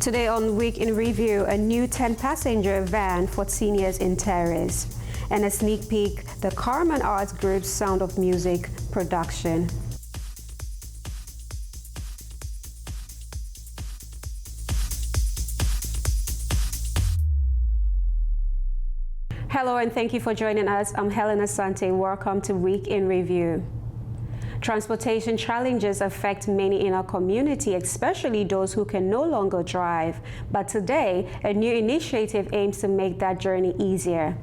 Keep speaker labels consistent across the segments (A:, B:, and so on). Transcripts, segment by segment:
A: Today on Week in Review, a new 10-passenger van for seniors in Terrace. And a sneak peek, the Carmen Arts Group's Sound of Music production. Hello and thank you for joining us. I'm Helen Asante. Welcome to Week in Review. Transportation challenges affect many in our community, especially those who can no longer drive. But today, a new initiative aims to make that journey easier.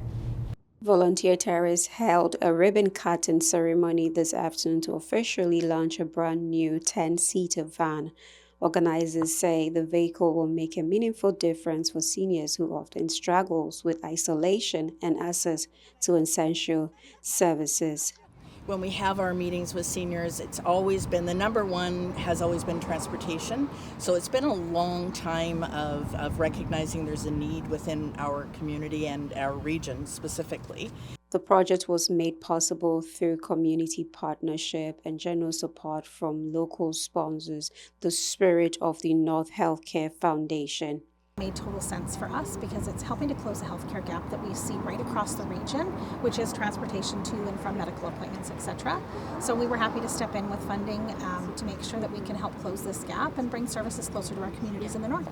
A: Volunteer Terrace held a ribbon-cutting ceremony this afternoon to officially launch a brand new 10-seater van. Organizers say the vehicle will make a meaningful difference for seniors who often struggle with isolation and access to essential services.
B: When we have our meetings with seniors, it's always been, the number one has always been transportation. So it's been a long time of recognizing there's a need within our community and our region specifically.
A: The project was made possible through community partnership and general support from local sponsors, the Spirit of the North Healthcare Foundation.
C: Made total sense for us because it's helping to close a healthcare gap that we see right across the region, which is transportation to and from medical appointments, etc. So we were happy to step in with funding to make sure that we can help close this gap and bring services closer to our communities in the north.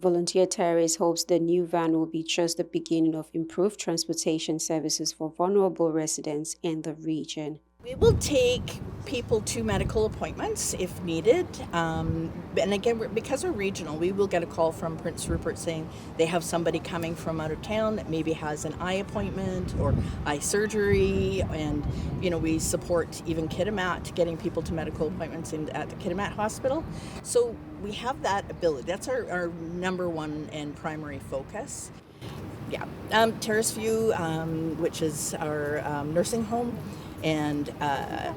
A: Volunteer Terrace hopes the new van will be just the beginning of improved transportation services for vulnerable residents in the region.
B: We will take people to medical appointments if needed. And again, because we're regional, we will get a call from Prince Rupert saying they have somebody coming from out of town that maybe has an eye appointment or eye surgery. And, you know, we support even Kitimat, getting people to medical appointments at the Kitimat Hospital. So we have that ability. That's our number one and primary focus. Yeah, Terrace View, which is our nursing home, and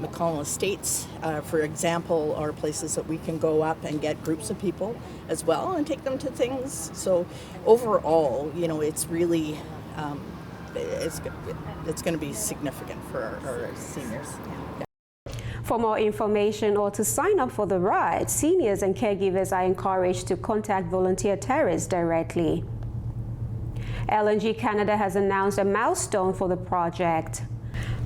B: McConnell Estates, for example, are places that we can go up and get groups of people as well and take them to things. So overall, you know, it's really, it's going to be significant for our seniors. Yeah.
A: For more information or to sign up for the ride, seniors and caregivers are encouraged to contact Volunteer Terrace directly. LNG Canada has announced a milestone for the project.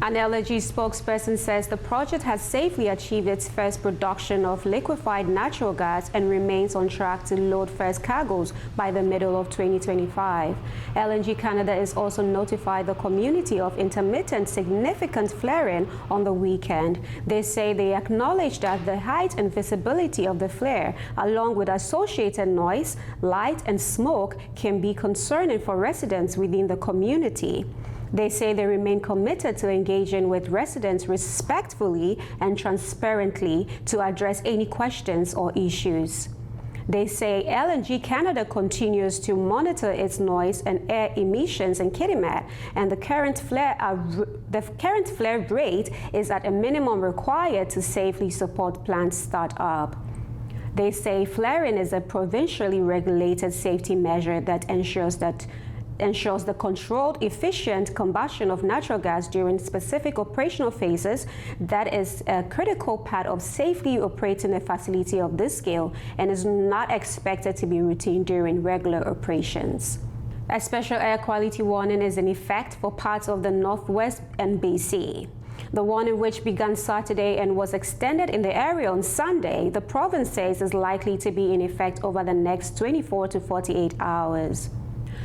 A: An LNG spokesperson says the project has safely achieved its first production of liquefied natural gas and remains on track to load first cargoes by the middle of 2025. LNG Canada is also notified the community of intermittent significant flaring on the weekend. They say they acknowledge that the height and visibility of the flare, along with associated noise, light, and smoke, can be concerning for residents within the community. They say they remain committed to engaging with residents respectfully and transparently to address any questions or issues. They say LNG Canada continues to monitor its noise and air emissions in Kitimat, and the current flare rate is at a minimum required to safely support plant startup. They say flaring is a provincially regulated safety measure that ensures the controlled, efficient combustion of natural gas during specific operational phases. That is a critical part of safely operating a facility of this scale and is not expected to be routine during regular operations. A special air quality warning is in effect for parts of the Northwest and BC. The warning, which began Saturday and was extended in the area on Sunday, the province says is likely to be in effect over the next 24 to 48 hours.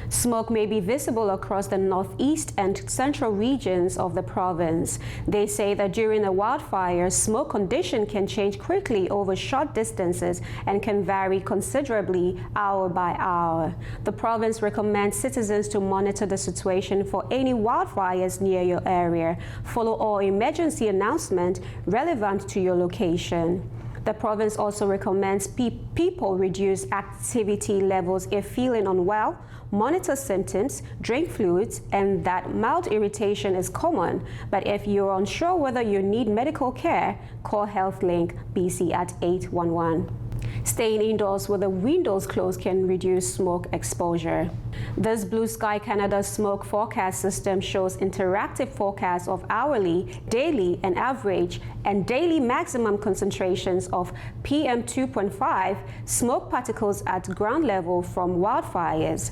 A: Smoke may be visible across the northeast and central regions of the province. They say that during a wildfire, smoke condition can change quickly over short distances and can vary considerably hour by hour. The province recommends citizens to monitor the situation for any wildfires near your area. Follow all emergency announcements relevant to your location. The province also recommends people reduce activity levels if feeling unwell, monitor symptoms, drink fluids, and that mild irritation is common. But if you're unsure whether you need medical care, call HealthLink BC at 811. Staying indoors with the windows closed can reduce smoke exposure. This Blue Sky Canada smoke forecast system shows interactive forecasts of hourly, daily, and average and daily maximum concentrations of PM 2.5 smoke particles at ground level from wildfires.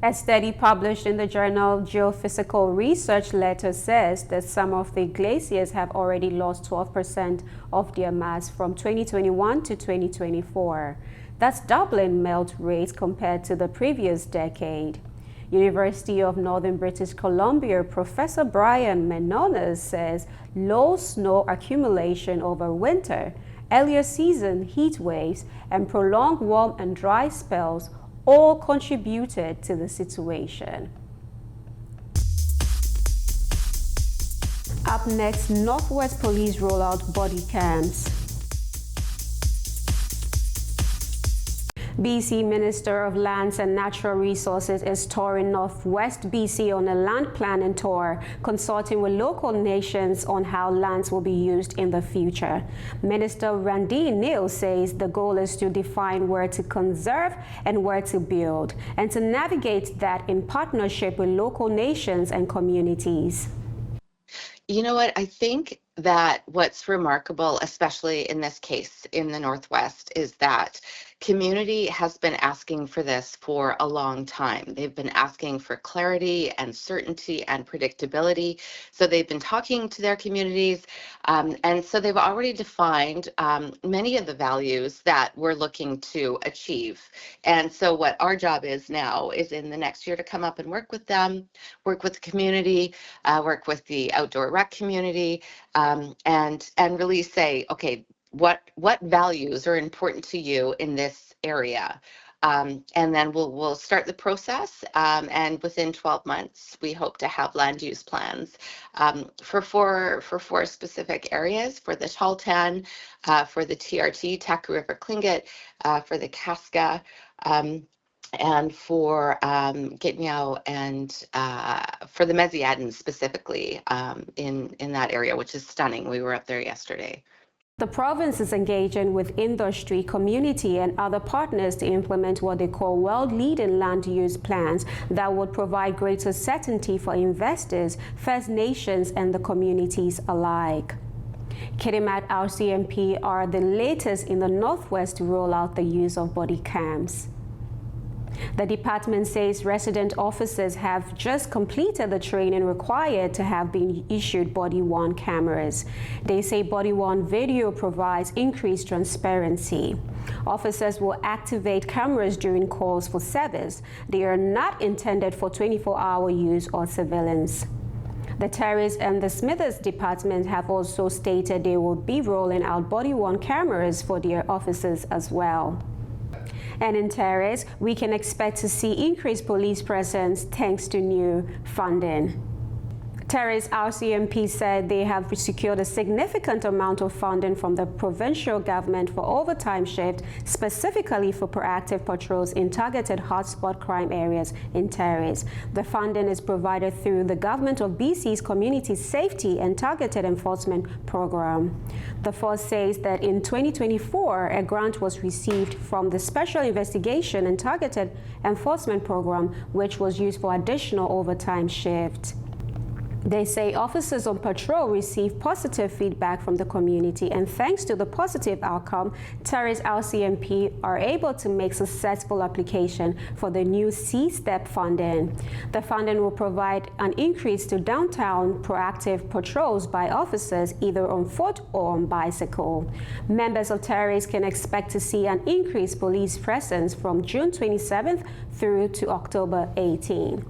A: A study published in the journal Geophysical Research Letter says that some of the glaciers have already lost 12% of their mass from 2021 to 2024. That's doubling melt rates compared to the previous decade. University of Northern British Columbia Professor Brian Menonas says low snow accumulation over winter, earlier season heat waves, and prolonged warm and dry spells all contributed to the situation. Up next, Northwest Police roll out body cams. BC Minister of Lands and Natural Resources is touring Northwest BC on a land planning tour, consulting with local nations on how lands will be used in the future. Minister Randy Neal says the goal is to define where to conserve and where to build, and to navigate that in partnership with local nations and communities.
D: You know what? I think that what's remarkable, especially in this case in the Northwest, is that community has been asking for this for a long time. They've been asking for clarity and certainty and predictability. So they've been talking to their communities. And so they've already defined many of the values that we're looking to achieve. And so what our job is now is in the next year to come up and work with them, work with the community, work with the outdoor rec community, and really say, okay, what values are important to you in this area? And then we'll start the process, and within 12 months, we hope to have land use plans for four specific areas: for the Tahltan, for the TRT, Taku River Tlingit, for the Casca, and for Gitmiao, and for the Meziadin specifically in that area, which is stunning. We were up there yesterday.
A: The province is engaging with industry, community, and other partners to implement what they call world-leading land use plans that would provide greater certainty for investors, First Nations, and the communities alike. Kitimat RCMP are the latest in the Northwest to roll out the use of body cams. The department says resident officers have just completed the training required to have been issued body-worn cameras. They say body-worn video provides increased transparency. Officers will activate cameras during calls for service. They are not intended for 24-hour use or surveillance. The Terrace and the Smithers department have also stated they will be rolling out body-worn cameras for their officers as well. And in Terrace, we can expect to see increased police presence thanks to new funding. Terrace RCMP said they have secured a significant amount of funding from the provincial government for overtime shift, specifically for proactive patrols in targeted hotspot crime areas in Terrace. The funding is provided through the Government of BC's Community Safety and Targeted Enforcement Program. The force says that in 2024, a grant was received from the Special Investigation and Targeted Enforcement Program, which was used for additional overtime shift. They say officers on patrol receive positive feedback from the community, and thanks to the positive outcome, Terrace RCMP are able to make successful application for the new C-STEP funding. The funding will provide an increase to downtown proactive patrols by officers either on foot or on bicycle. Members of Terrace can expect to see an increased police presence from June 27th through to October 18th.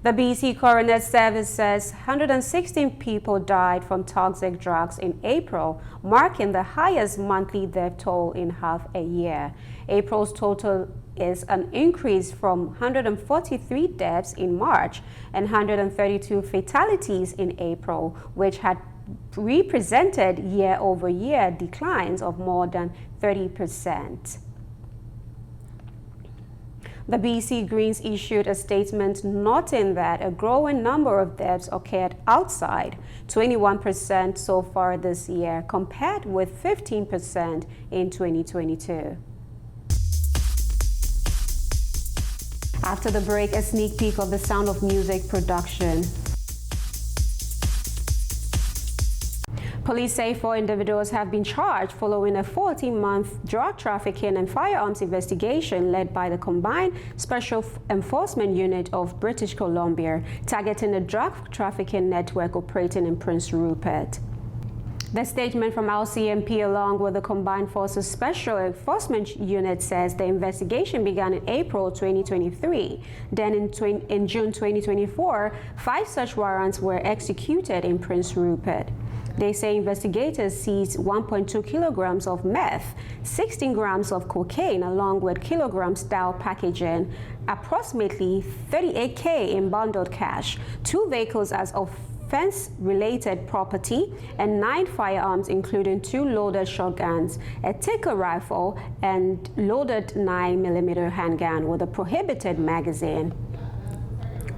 A: The BC Coroner's Service says 116 people died from toxic drugs in April, marking the highest monthly death toll in half a year. April's total is an increase from 143 deaths in March and 132 fatalities in April, which had represented year-over-year declines of more than 30%. The BC Greens issued a statement noting that a growing number of deaths occurred outside, 21% so far this year, compared with 15% in 2022. After the break, a sneak peek of the Sound of Music production. Police say 4 individuals have been charged following a 14-month drug trafficking and firearms investigation led by the Combined Special Enforcement Unit of British Columbia, targeting a drug trafficking network operating in Prince Rupert. The statement from RCMP along with the Combined Forces Special Enforcement Unit says the investigation began in April 2023. Then in June 2024, 5 such warrants were executed in Prince Rupert. They say investigators seized 1.2 kilograms of meth, 16 grams of cocaine along with kilogram-style packaging, approximately $38,000 in bundled cash, 2 vehicles as offense-related property, and 9 firearms including 2 loaded shotguns, a Tikka rifle, and loaded 9mm handgun with a prohibited magazine.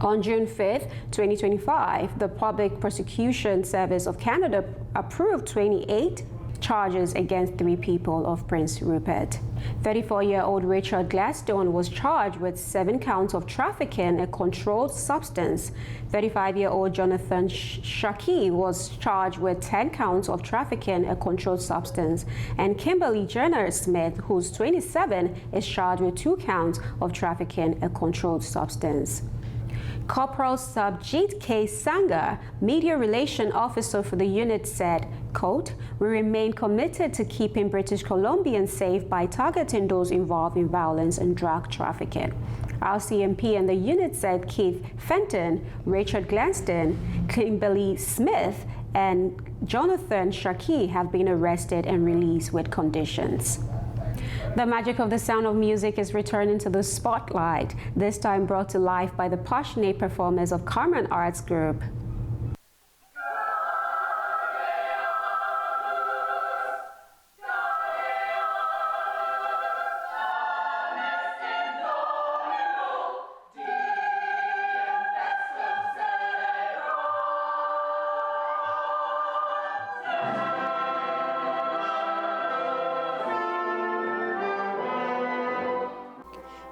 A: On June 5, 2025, the Public Prosecution Service of Canada approved 28 charges against 3 people of Prince Rupert. 34-year-old Richard Gladstone was charged with 7 counts of trafficking a controlled substance. 35-year-old Jonathan Shaki was charged with 10 counts of trafficking a controlled substance. And Kimberly Jenner Smith, who's 27, is charged with 2 counts of trafficking a controlled substance. Corporal Sabjit K. Sangha, Media Relation Officer for the unit, said, quote, "We remain committed to keeping British Columbians safe by targeting those involved in violence and drug trafficking." RCMP and the unit said Keith Fenton, Richard Gladstone, Kimberly Smith, and Jonathan Shaki have been arrested and released with conditions. The magic of the Sound of Music is returning to the spotlight, this time brought to life by the passionate performers of Carmen Arts Group.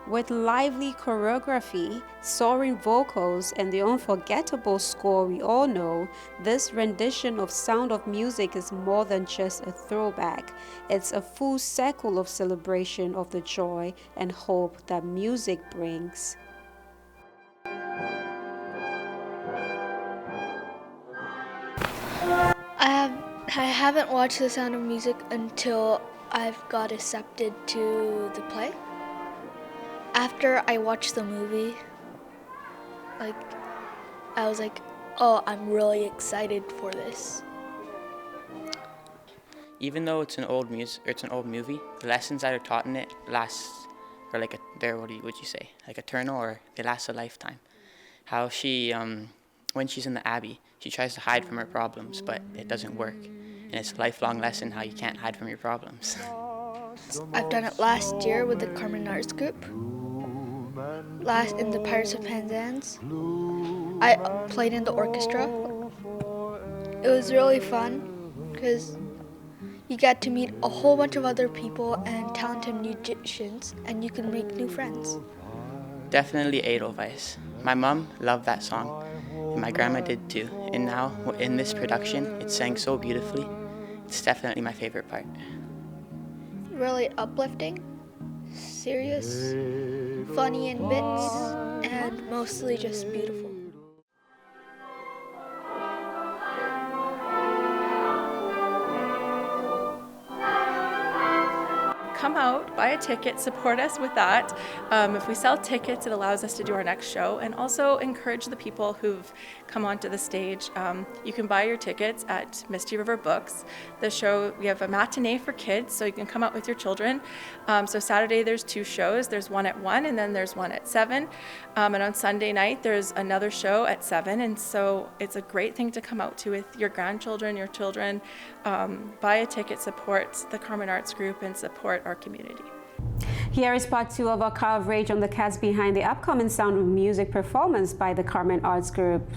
A: With lively choreography, soaring vocals, and the unforgettable score we all know, this rendition of Sound of Music is more than just a throwback. It's a full circle of celebration of the joy and hope that music brings.
E: I haven't watched The Sound of Music until I've got accepted to the play. After I watched the movie, I was like, oh, I'm really excited for this.
F: Even though it's an old movie, the lessons that are taught in it last, or would you say, like eternal, or they last a lifetime. How she, when she's in the Abbey, she tries to hide from her problems, but it doesn't work. And it's a lifelong lesson how you can't hide from your problems.
E: I've done it last year with the Carmen Arts Group. Last in the Pirates of Penzance. I played in the orchestra. It was really fun because you get to meet a whole bunch of other people and talented musicians, and you can make new friends.
F: Definitely Edelweiss. My mom loved that song, and my grandma did too. And now, in this production, it's sang so beautifully. It's definitely my favorite part.
E: Really uplifting, serious, funny in bits, and mostly just beautiful.
G: Come out, buy a ticket, support us with that. If we sell tickets, it allows us to do our next show, and also encourage the people who've come onto the stage. You can buy your tickets at Misty River Books. The show, we have a matinee for kids, so you can come out with your children. So Saturday there's 2 shows. There's one at 1 and then there's one at 7. And on Sunday night there's another show at 7. And so it's a great thing to come out to with your grandchildren, your children. Buy a ticket, support the Carmen Arts Group, and support our community.
A: Here is part 2 of our coverage on the cast behind the upcoming Sound of Music performance by the Carmen Arts Group.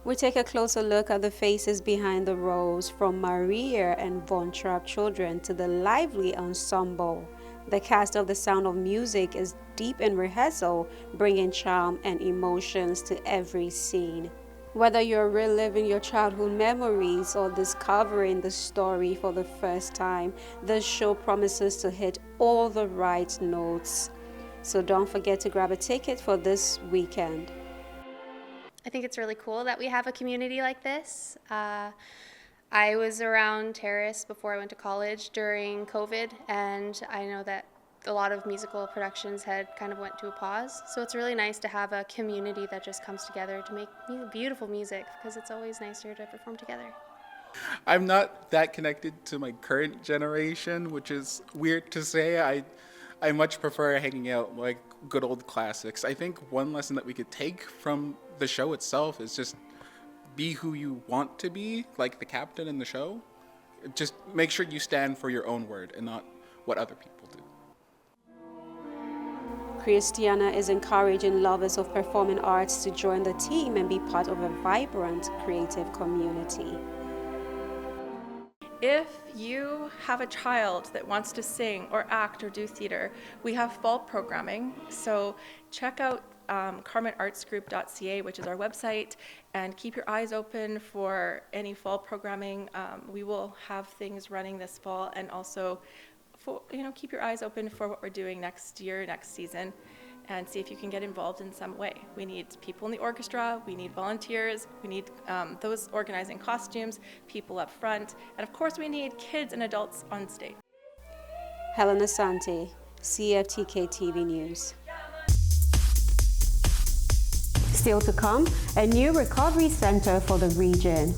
A: We take a closer look at the faces behind the roles, from Maria and Von Trapp children to the lively ensemble. The cast of the Sound of Music is deep in rehearsal, bringing charm and emotions to every scene. Whether you're reliving your childhood memories or discovering the story for the first time, this show promises to hit all the right notes. So don't forget to grab a ticket for this weekend.
H: I think it's really cool that we have a community like this. I was around Terrace before I went to college during COVID, and I know that a lot of musical productions had kind of went to a pause. So it's really nice to have a community that just comes together to make beautiful music, because it's always nicer to perform together.
I: I'm not that connected to my current generation, which is weird to say. I much prefer hanging out like good old classics. I think one lesson that we could take from the show itself is just be who you want to be, like the captain in the show. Just make sure you stand for your own word and not what other people do.
A: Christiana is encouraging lovers of performing arts to join the team and be part of a vibrant creative community.
G: If you have a child that wants to sing or act or do theater, we have fall programming. So check out carmenartsgroup.ca, which is our website, and keep your eyes open for any fall programming. We will have things running this fall, and also keep your eyes open for what we're doing next year, next season, and see if you can get involved in some way. We need people in the orchestra, we need volunteers, we need those organizing costumes, people up front, and of course we need kids and adults on stage.
A: Helen Asante, CFTK-TV News. Still to come, a new recovery center for the region.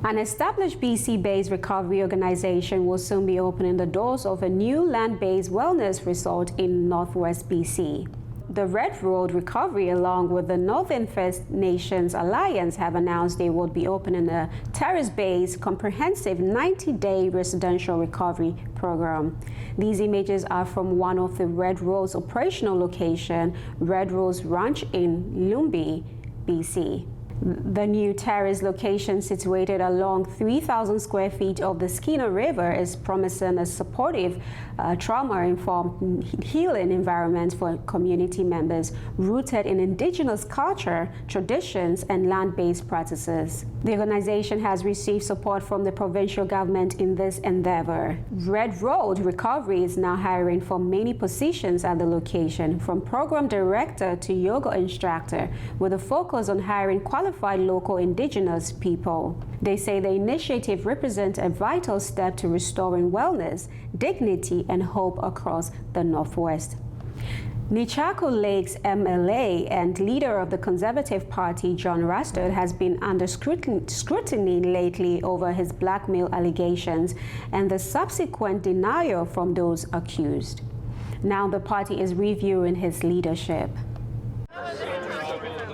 A: An established BC-based recovery organization will soon be opening the doors of a new land-based wellness resort in Northwest BC. The Red Road Recovery, along with the Northern First Nations Alliance, have announced they will be opening a terrace-based, comprehensive 90-day residential recovery program. These images are from one of the Red Road's operational location, Red Road's Ranch in Lumbi, BC. The new terrace location, situated along 3,000 square feet of the Skeena River, is promising a supportive, trauma-informed healing environment for community members rooted in Indigenous culture, traditions, and land-based practices. The organization has received support from the provincial government in this endeavor. Red Road Recovery is now hiring for many positions at the location, from program director to yoga instructor, with a focus on hiring qualified local Indigenous people. They say the initiative represents a vital step to restoring wellness, dignity, and hope across the Northwest. Nichako Lake's MLA and leader of the Conservative Party, John Rustad, has been under scrutiny lately over his blackmail allegations and the subsequent denial from those accused. Now the party is reviewing his leadership.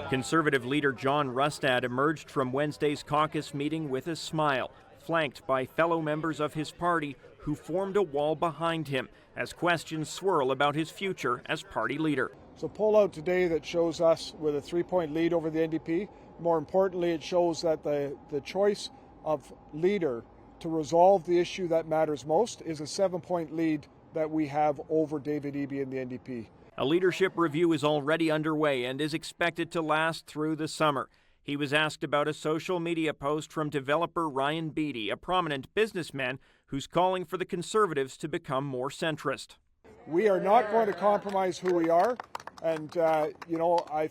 J: Conservative leader John Rustad emerged from Wednesday's caucus meeting with a smile, flanked by fellow members of his party who formed a wall behind him as questions swirl about his future as party leader.
K: It's a poll out today that shows us with a 3-point lead over the NDP. More importantly, it shows that the choice of leader to resolve the issue that matters most is a 7-point lead that we have over David Eby and the NDP.
J: A leadership review is already underway and is expected to last through the summer. He was asked about a social media post from developer Ryan Beatty, a prominent businessman who's calling for the Conservatives to become more centrist.
K: We are not going to compromise who we are. And, I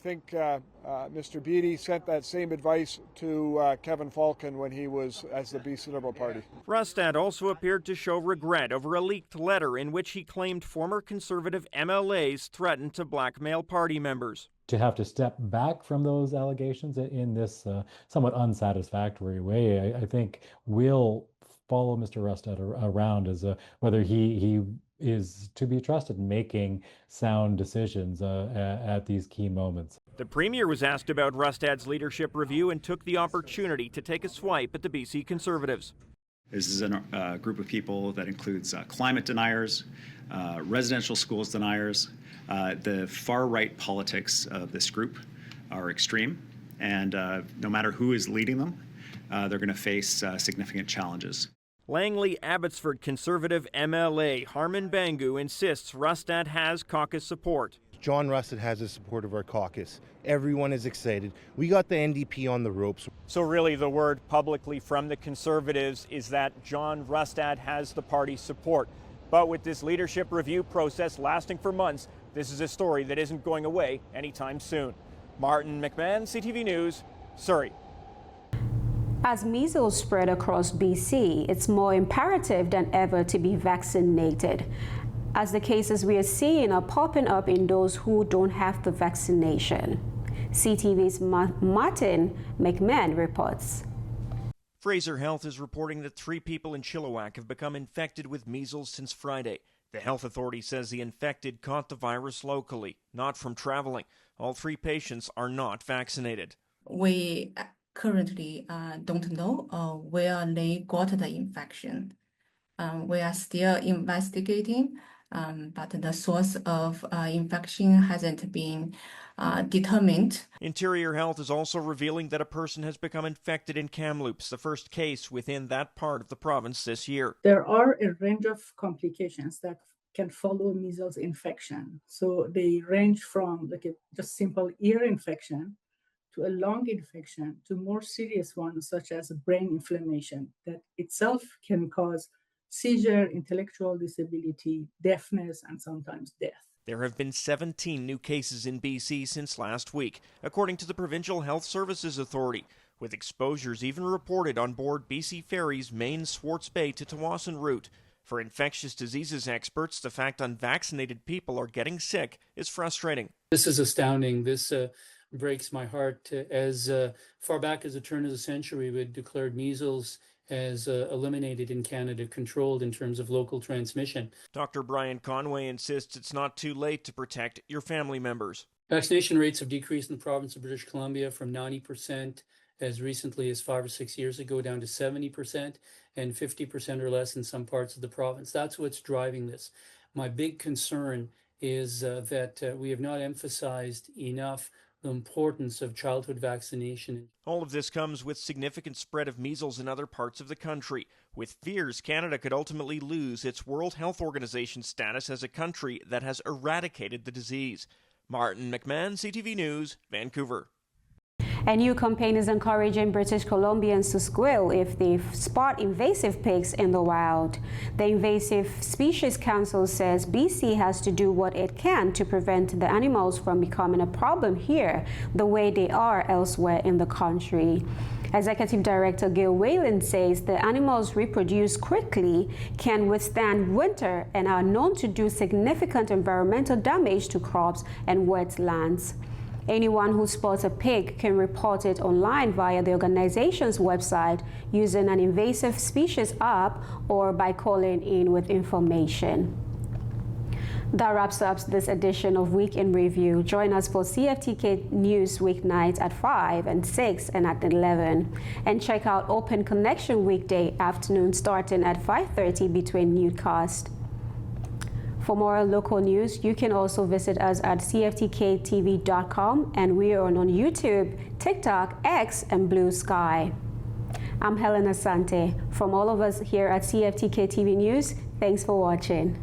K: think Mr. Beatty sent that same advice to Kevin Falcon when he was as the BC Liberal Party.
J: Rustad also appeared to show regret over a leaked letter in which he claimed former Conservative MLAs threatened to blackmail party members.
L: To have to step back from those allegations in this somewhat unsatisfactory way, I think will follow Mr. Rustad around as whether he is to be trusted in making sound decisions at these key moments.
J: The Premier was asked about Rustad's leadership review and took the opportunity to take a swipe at the BC Conservatives.
M: This is a group of people that includes climate deniers, residential schools deniers. The far-right politics of this group are extreme, and no matter who is leading them, they're going to face significant challenges.
J: Langley Abbotsford Conservative MLA Harman Bangu insists Rustad has caucus support.
N: John Rustad has the support of our caucus. Everyone is excited. We got the NDP on the ropes.
J: So really the word publicly from the Conservatives is that John Rustad has the party's support. But with this leadership review process lasting for months, this is a story that isn't going away anytime soon. Martin McMahon, CTV News, Surrey.
A: As measles spread across BC, it's more imperative than ever to be vaccinated, as the cases we are seeing are popping up in those who don't have the vaccination. CTV's Martin McMahon reports.
J: Fraser Health is reporting that 3 people in Chilliwack have become infected with measles since Friday. The health authority says the infected caught the virus locally, not from traveling. All 3 patients are not vaccinated.
O: We currently don't know where they got the infection. We are still investigating, but the source of infection hasn't been determined.
J: Interior Health is also revealing that a person has become infected in Kamloops, the first case within that part of the province this year.
P: There are a range of complications that can follow measles infection. So they range from like a just simple ear infection to a lung infection to more serious ones such as brain inflammation that itself can cause seizure, intellectual disability, deafness, and sometimes death.
J: There have been 17 new cases in BC since last week, according to the Provincial Health Services Authority, with exposures even reported on board BC Ferry's main Swartz Bay to Tawasin route. For infectious diseases experts, the fact unvaccinated people are getting sick is frustrating.
Q: This is astounding. This breaks my heart. As far back as the turn of the century, we declared measles as eliminated in Canada, controlled in terms of local transmission.
J: Dr. Brian Conway insists it's not too late to protect your family members.
Q: Vaccination rates have decreased in the province of British Columbia from 90% as recently as 5 or 6 years ago down to 70% and 50% or less in some parts of the province. That's what's driving this. My big concern is that we have not emphasized enough the importance of childhood vaccination.
J: All of this comes with significant spread of measles in other parts of the country, with fears Canada could ultimately lose its World Health Organization status as a country that has eradicated the disease. Martin McMahon, CTV News, Vancouver.
A: A new campaign is encouraging British Columbians to squeal if they spot invasive pigs in the wild. The Invasive Species Council says BC has to do what it can to prevent the animals from becoming a problem here the way they are elsewhere in the country. Executive Director Gail Whalen says the animals reproduce quickly, can withstand winter, and are known to do significant environmental damage to crops and wetlands. Anyone who spots a pig can report it online via the organization's website using an invasive species app or by calling in with information. That wraps up this edition of Week in Review. Join us for CFTK News weeknights at 5 and 6 and at 11. And check out Open Connection weekday afternoon starting at 5:30 between newscasts. For more local news, you can also visit us at CFTK-TV.com, and we are on YouTube, TikTok, X, and Blue Sky. I'm Helen Asante. From all of us here at CFTK-TV News, thanks for watching.